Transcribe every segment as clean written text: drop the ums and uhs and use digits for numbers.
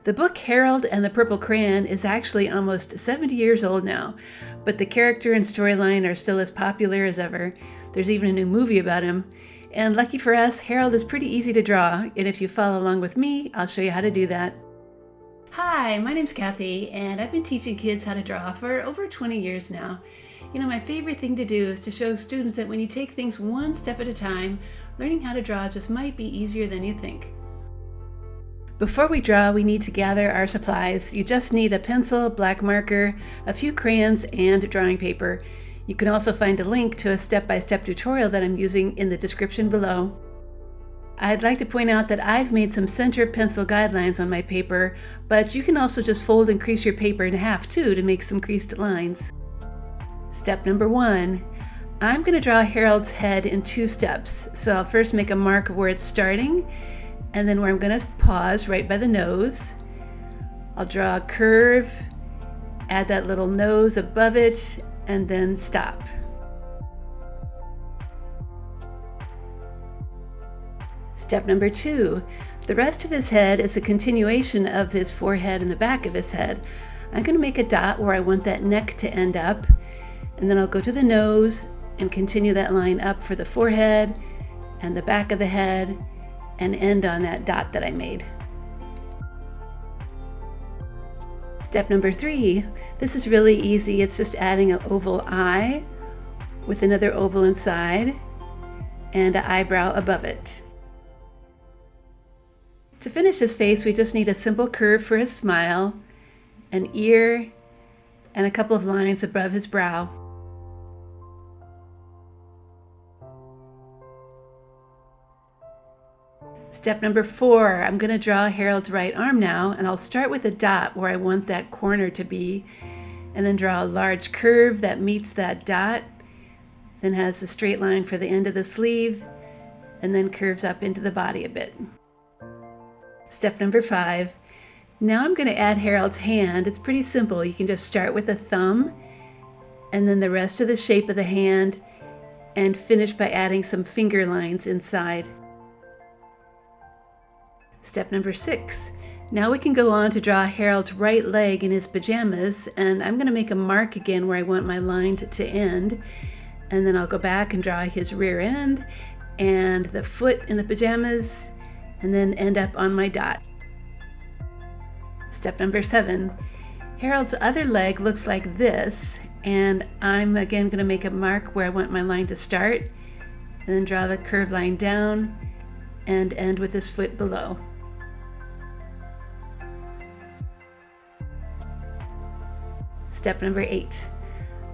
The book Harold and the Purple Crayon is actually almost 70 years old now, but the character and storyline are still as popular as ever. There's even a new movie about him. And lucky for us, Harold is pretty easy to draw, and if you follow along with me, I'll show you how to do that. Hi, my name's Kathy, and I've been teaching kids how to draw for over 20 years now. You know, my favorite thing to do is to show students that when you take things one step at a time, learning how to draw just might be easier than you think. Before we draw, we need to gather our supplies. You just need a pencil, black marker, a few crayons, and drawing paper. You can also find a link to a step-by-step tutorial that I'm using in the description below. I'd like to point out that I've made some center pencil guidelines on my paper, but you can also just fold and crease your paper in half too to make some creased lines. Step number 1. I'm going to draw Harold's head in 2 steps. So I'll first make a mark of where it's starting, and then where I'm going to pause right by the nose. I'll draw a curve, add that little nose above it, and then stop. Step number 2. The rest of his head is a continuation of his forehead and the back of his head. I'm going to make a dot where I want that neck to end up, and then I'll go to the nose and continue that line up for the forehead and the back of the head, and end on that dot that I made. Step number 3, this is really easy. It's just adding an oval eye with another oval inside and an eyebrow above it. To finish his face, we just need a simple curve for his smile, an ear, and a couple of lines above his brow. Step number 4, I'm going to draw Harold's right arm now, and I'll start with a dot where I want that corner to be, and then draw a large curve that meets that dot, then has a straight line for the end of the sleeve, and then curves up into the body a bit. Step number 5, now I'm going to add Harold's hand. It's pretty simple. You can just start with a thumb, and then the rest of the shape of the hand, and finish by adding some finger lines inside. Step number 6. Now we can go on to draw Harold's right leg in his pajamas, and I'm going to make a mark again where I want my line to end, and then I'll go back and draw his rear end and the foot in the pajamas, and then end up on my dot. Step number 7. Harold's other leg looks like this, and I'm again going to make a mark where I want my line to start, and then draw the curved line down and end with his foot below. Step number 8.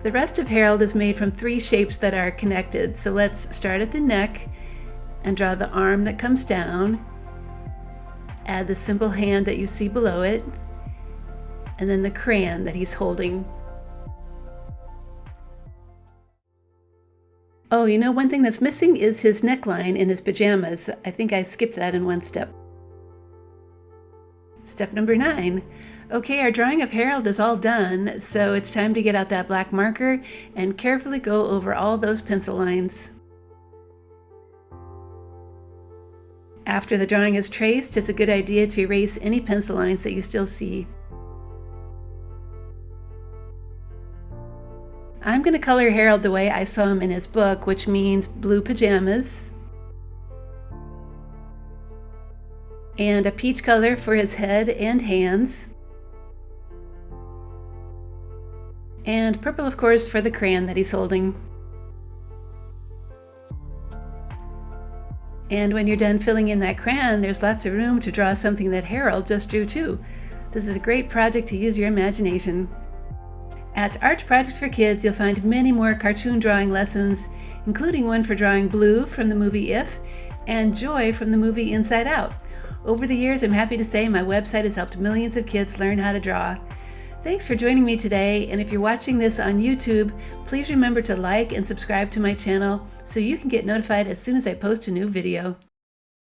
The rest of Harold is made from 3 shapes that are connected, so let's start at the neck and draw the arm that comes down, add the simple hand that you see below it, and then the crayon that he's holding. Oh, you know, one thing that's missing is his neckline in his pajamas. I think I skipped that in one step. Step number 9. Okay, our drawing of Harold is all done, so it's time to get out that black marker and carefully go over all those pencil lines. After the drawing is traced, it's a good idea to erase any pencil lines that you still see. I'm going to color Harold the way I saw him in his book, which means blue pajamas, and a peach color for his head and hands, and purple, of course, for the crayon that he's holding. And when you're done filling in that crayon, there's lots of room to draw something that Harold just drew too. This is a great project to use your imagination. At Art Project for Kids, you'll find many more cartoon drawing lessons, including one for drawing Blue from the movie If, and Joy from the movie Inside Out. Over the years, I'm happy to say my website has helped millions of kids learn how to draw. Thanks for joining me today, and if you're watching this on YouTube, please remember to like and subscribe to my channel so you can get notified as soon as I post a new video.